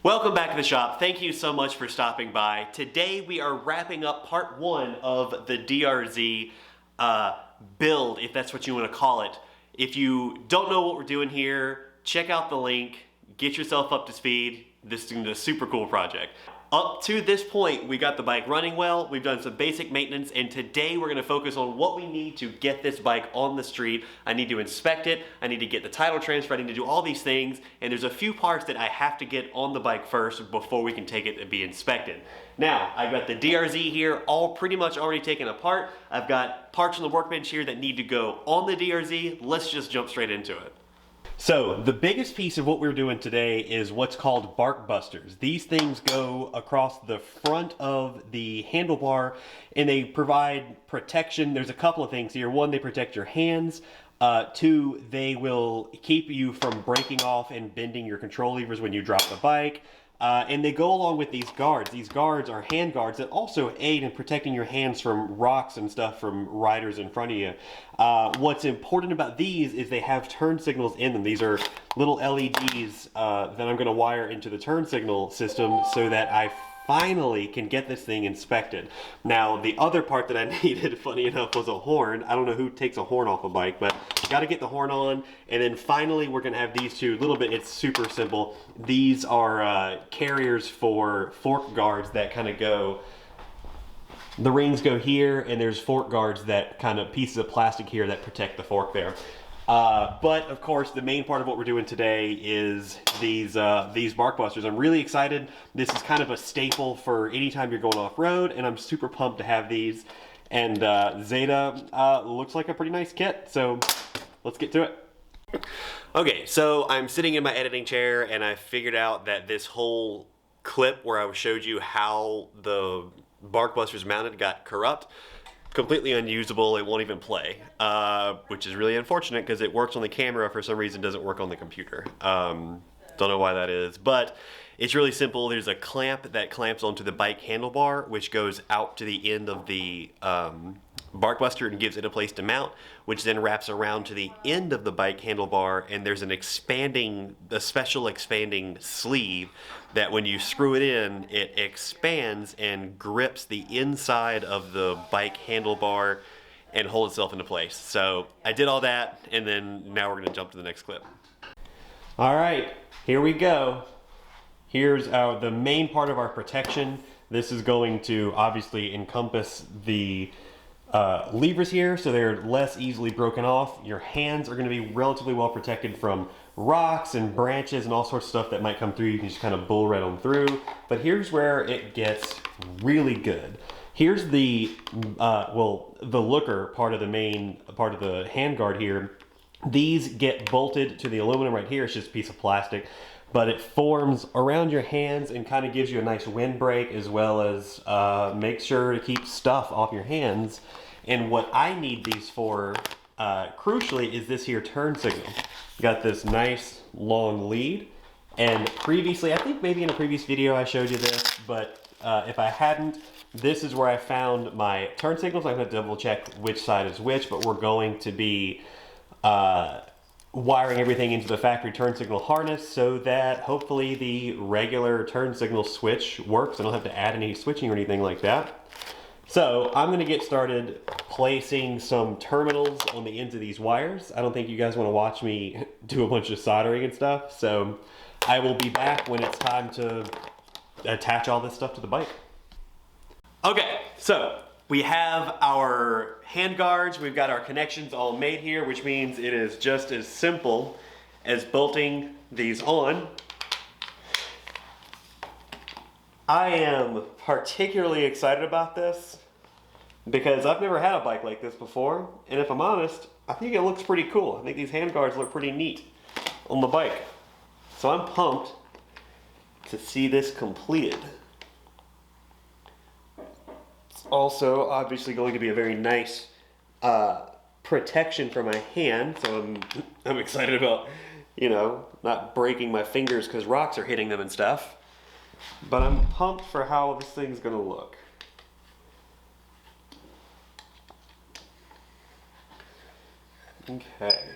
Welcome back to the shop. Thank you so much for stopping by. Today we are wrapping up part one of the DRZ build, if that's what you want to call it. If you don't know what we're doing here, check out the link, get yourself up to speed. This is a super cool project. Up to this point, we got the bike running well, we've done some basic maintenance, and today we're going to focus on what we need to get this bike on the street. I need to inspect it, I need to get the title transfer, I need to do all these things, and there's a few parts that I have to get on the bike first before we can take it and be inspected. Now, I've got the DRZ here all pretty much already taken apart. I've got parts on the workbench here that need to go on the DRZ. Let's just jump straight into it. So the biggest piece of what we're doing today is what's called bark busters. These things go across the front of the handlebar and they provide protection. There's a couple of things here. One, they protect your hands. Two, they will keep you from breaking off and bending your control levers when you drop the bike. And they go along with these guards. These guards are hand guards that also aid in protecting your hands from rocks and stuff from riders in front of you. What's important about these is they have turn signals in them. These are little LEDs that I'm going to wire into the turn signal system so that I finally can get this thing inspected. Now, the other part that I needed, funny enough, was a horn. I don't know who takes a horn off a bike, but got to get the horn on. And then finally, we're going to have these two. A little bit, it's super simple. These are carriers for fork guards that kind of go, the rings go here, and there's fork guards that kind of pieces of plastic here that protect the fork there. But of course, the main part of what we're doing today is these bark busters. I'm really excited. This is kind of a staple for anytime you're going off-road, and I'm super pumped to have these. And Zeta looks like a pretty nice kit, so let's get to it. Okay, so I'm sitting in my editing chair, and I figured out that this whole clip where I showed you how the bark busters mounted got corrupt. Completely unusable, it won't even play, which is really unfortunate because it works on the camera, for some reason doesn't work on the computer. Don't know why that is, but it's really simple. There's a clamp that clamps onto the bike handlebar, which goes out to the end of the bark buster and gives it a place to mount, which then wraps around to the end of the bike handlebar, and there's a special expanding sleeve that when you screw it in, it expands and grips the inside of the bike handlebar and holds itself into place. So I did all that, and then now we're going to jump to the next clip. All right, here we go. Here's the main part of our protection. This is going to obviously encompass the levers here, so they're less easily broken off. Your hands are going to be relatively well protected from rocks and branches and all sorts of stuff that might come through. You can just kind of bull right on through. But here's where it gets really good. Here's the the looker part of the main part of the handguard here. These get bolted to the aluminum right here. It's just a piece of plastic, but it forms around your hands and kind of gives you a nice windbreak, as well as make sure to keep stuff off your hands. And what I need these for, crucially, is this here turn signal. Got this nice long lead, and previously, I think maybe in a previous video I showed you this, but if I hadn't, this is where I found my turn signals. I'm going to double check which side is which, but we're going to be wiring everything into the factory turn signal harness so that hopefully the regular turn signal switch works. I don't have to add any switching or anything like that. So I'm going to get started placing some terminals on the ends of these wires. I don't think you guys want to watch me do a bunch of soldering and stuff, so I will be back when it's time to attach all this stuff to the bike. Okay, so we have our hand guards, we've got our connections all made here, which means it is just as simple as bolting these on. I am particularly excited about this because I've never had a bike like this before, and if I'm honest, I think it looks pretty cool. I think these hand guards look pretty neat on the bike. So I'm pumped to see this completed. It's also obviously going to be a very nice protection for my hand, so I'm excited about, you know, not breaking my fingers because rocks are hitting them and stuff. But I'm pumped for how this thing's gonna look. Okay.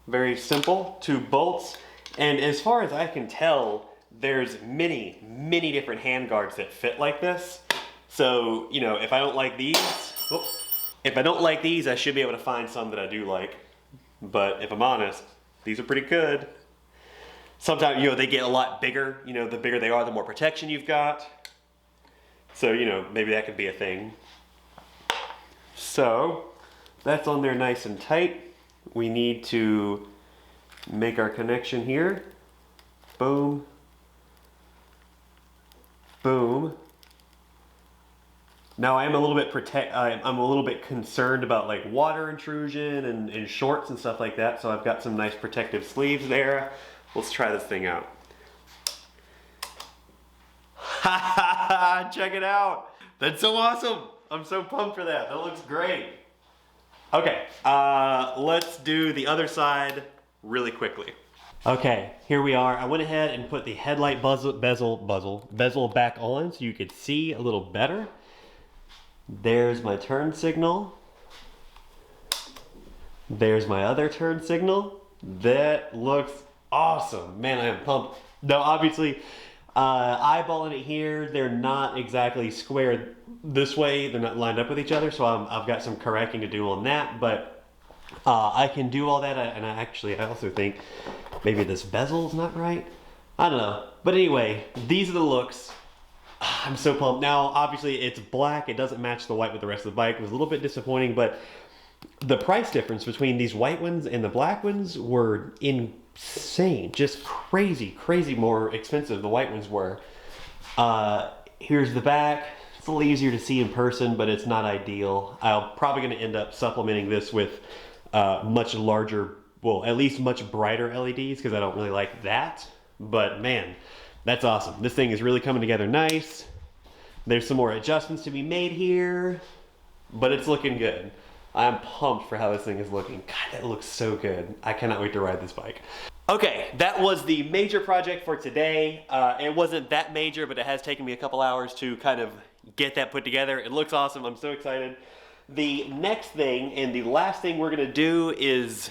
Very simple, 2 bolts, And as far as I can tell, there's many, many different hand guards that fit like this. So, you know, if I don't like these, I should be able to find some that I do like. But if I'm honest, these are pretty good. Sometimes, you know, they get a lot bigger. You know, the bigger they are, the more protection you've got. So, you know, maybe that could be a thing. So, that's on there nice and tight. We need to make our connection here. Boom. Boom. Now I am a little bit I'm a little bit concerned about like water intrusion and shorts and stuff like that, so I've got some nice protective sleeves there. Let's try this thing out. Ha ha ha! Check it out! That's so awesome! I'm so pumped for that. That looks great. Okay, let's do the other side really quickly. Okay, here we are. I went ahead and put the headlight bezel back on so you could see a little better. There's my turn signal. There's my other turn signal. That looks awesome. Man, I am pumped. Now, obviously, eyeballing it here, they're not exactly square this way. They're not lined up with each other, so I've got some correcting to do on that, but I can do all that, and I also think maybe this bezel's not right. I don't know. But anyway, these are the looks. I'm so pumped. Now, obviously, it's black. It doesn't match the white with the rest of the bike. It was a little bit disappointing, but the price difference between these white ones and the black ones were insane. Just crazy, crazy more expensive the white ones were. Here's the back. It's a little easier to see in person, but it's not ideal. I'm probably going to end up supplementing this with much larger, well, at least much brighter LEDs, because I don't really like that. But man, that's awesome. This thing is really coming together nice. There's some more adjustments to be made here, but it's looking good. I'm pumped for how this thing is looking. God, that looks so good. I cannot wait to ride this bike. Okay, that was the major project for today. It wasn't that major, but it has taken me a couple hours to kind of get that put together. It looks awesome. I'm so excited. The next thing and the last thing we're gonna do is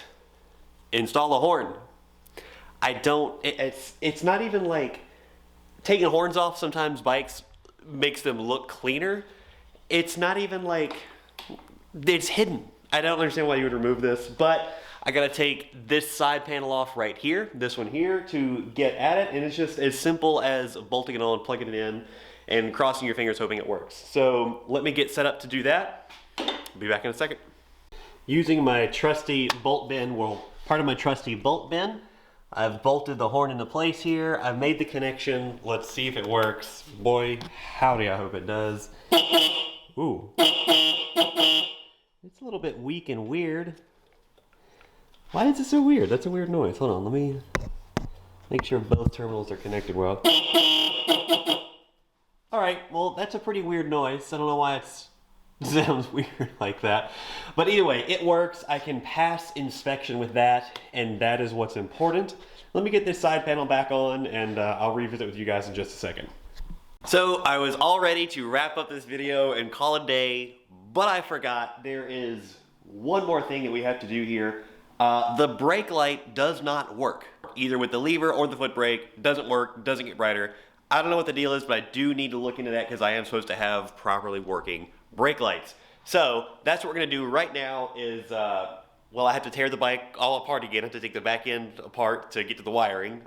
install a horn. It's not even like taking horns off. Sometimes bikes makes them look cleaner. It's not even like, it's hidden. I don't understand why you would remove this, but I gotta take this side panel off right here, this one here, to get at it, and it's just as simple as bolting it on, plugging it in, and crossing your fingers hoping it works. So let me get set up to do that. I'll be back in a second. Using my trusty bolt bin, well, part of my trusty bolt bin, I've bolted the horn into place here. I've made the connection. Let's see if it works. Boy, howdy, I hope it does. Ooh. It's a little bit weak and weird. Why is it so weird? That's a weird noise. Hold on, let me make sure both terminals are connected well. Alright, well, that's a pretty weird noise. I don't know why it sounds weird like that. But either way, it works. I can pass inspection with that, and that is what's important. Let me get this side panel back on, and I'll revisit with you guys in just a second. So I was all ready to wrap up this video and call it a day, but I forgot there is one more thing that we have to do here. The brake light does not work. Either with the lever or the foot brake, doesn't work, doesn't get brighter. I don't know what the deal is, but I do need to look into that because I am supposed to have properly working brake lights. So that's what we're gonna do right now is, well, I have to tear the bike all apart again. I have to take the back end apart to get to the wiring.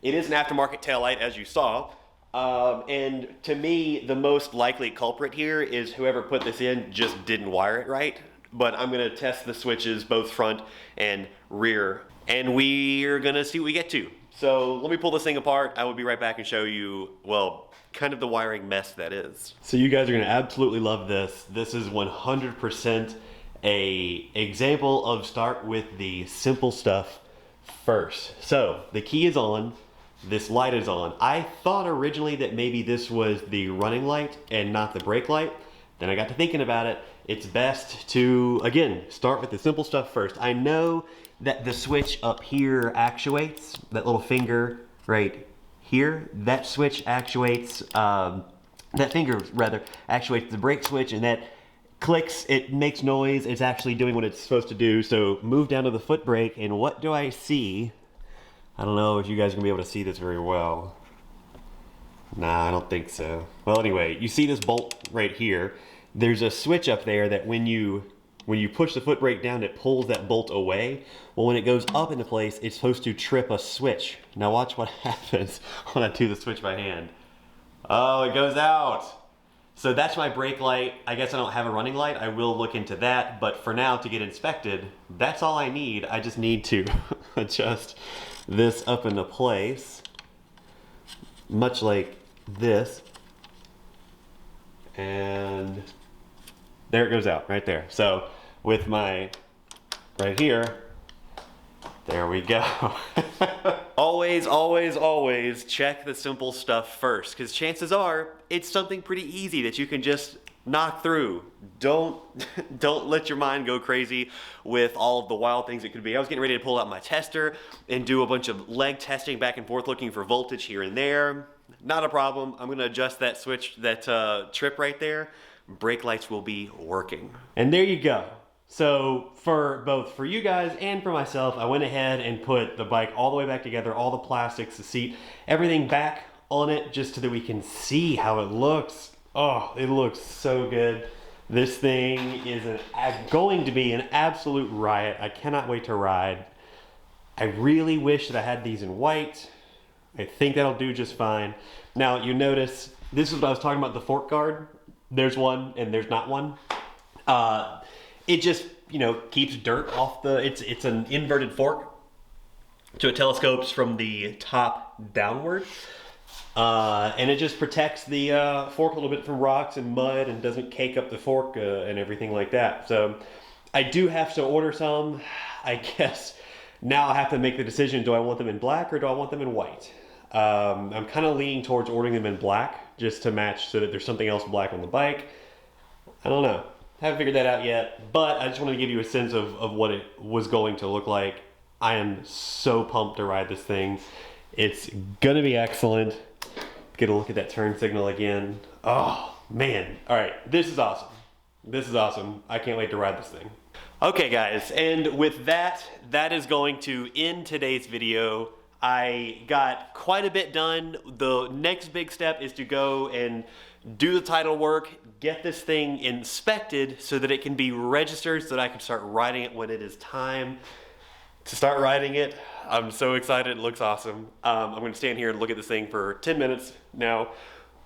It is an aftermarket taillight, as you saw. And to me, the most likely culprit here is whoever put this in just didn't wire it right. But I'm gonna test the switches, both front and rear, and we're gonna see what we get to. So let me pull this thing apart. I will be right back and show you, well, kind of the wiring mess that is. So you guys are gonna absolutely love this. This is 100% a example of start with the simple stuff first. So the key is on. This light is on. I thought originally that maybe this was the running light and not the brake light. Then I got to thinking about it. It's best to, again, start with the simple stuff first. I know that the switch up here actuates, that little finger right here, that switch actuates, that finger rather, actuates the brake switch, and that clicks, it makes noise, it's actually doing what it's supposed to do. So move down to the foot brake, and what do I see? I don't know if you guys are gonna be able to see this very well. Nah, I don't think so. Well, anyway, you see this bolt right here. There's a switch up there that when you push the foot brake down, it pulls that bolt away. Well, when it goes up into place, it's supposed to trip a switch. Now watch what happens when I do the switch by hand. Oh, it goes out. So that's my brake light. I guess I don't have a running light. I will look into that, but for now, to get inspected, that's all I need. I just need to adjust this up into place, much like this. And there it goes out, right there. So with my, right here, there we go. Always, always, always check the simple stuff first, because chances are it's something pretty easy that you can just knock through. Don't let your mind go crazy with all of the wild things it could be. I was getting ready to pull out my tester and do a bunch of leg testing back and forth, looking for voltage here and there. Not a problem. I'm gonna adjust that switch, that trip right there. Brake lights will be working. And there you go. So for both for you guys and for myself, I went ahead and put the bike all the way back together, all the plastics, the seat, everything back on it, just so that we can see how it looks. Oh, it looks so good. This thing is going to be an absolute riot. I cannot wait to ride. I really wish that I had these in white. I think that'll do just fine. Now you notice, this is what I was talking about, the fork guard. There's one and there's not one. It just, you know, keeps dirt off the, it's an inverted fork. So it telescopes from the top downward. And it just protects the fork a little bit from rocks and mud and doesn't cake up the fork and everything like that. So I do have to order some. I guess now I have to make the decision, do I want them in black or do I want them in white? I'm kind of leaning towards ordering them in black just to match so that there's something else black on the bike. I don't know. Haven't figured that out yet, but I just want to give you a sense of what it was going to look like. I am so pumped to ride this thing. It's gonna be excellent. Get a look at that turn signal again. Oh man, all right, this is awesome. This is awesome. I can't wait to ride this thing. Okay guys, and with that, that is going to end today's video. I got quite a bit done. The next big step is to go and do the title work, get this thing inspected so that it can be registered so that I can start riding it when it is time to start riding it. I'm so excited, it looks awesome. I'm gonna stand here and look at this thing for 10 minutes now.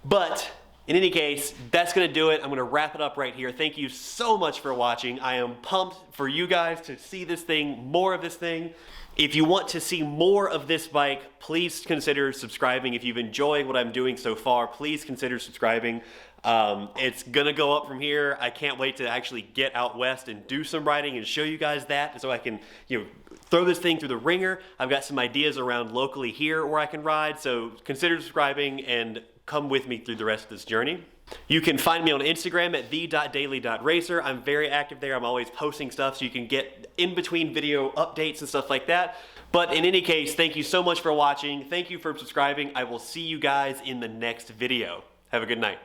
But in any case, that's gonna do it. I'm gonna wrap it up right here. Thank you so much for watching. I am pumped for you guys to see this thing, more of this thing. If you want to see more of this bike, please consider subscribing. If you've enjoyed what I'm doing so far, please consider subscribing. It's gonna go up from here. I can't wait to actually get out west and do some riding and show you guys that so I can, you know, throw this thing through the ringer. I've got some ideas around locally here where I can ride, so consider subscribing and come with me through the rest of this journey. You can find me on Instagram at The.Daily.Racer. I'm very active there. I'm always posting stuff so you can get in between video updates and stuff like that. But in any case, thank you so much for watching. Thank you for subscribing. I will see you guys in the next video. Have a good night.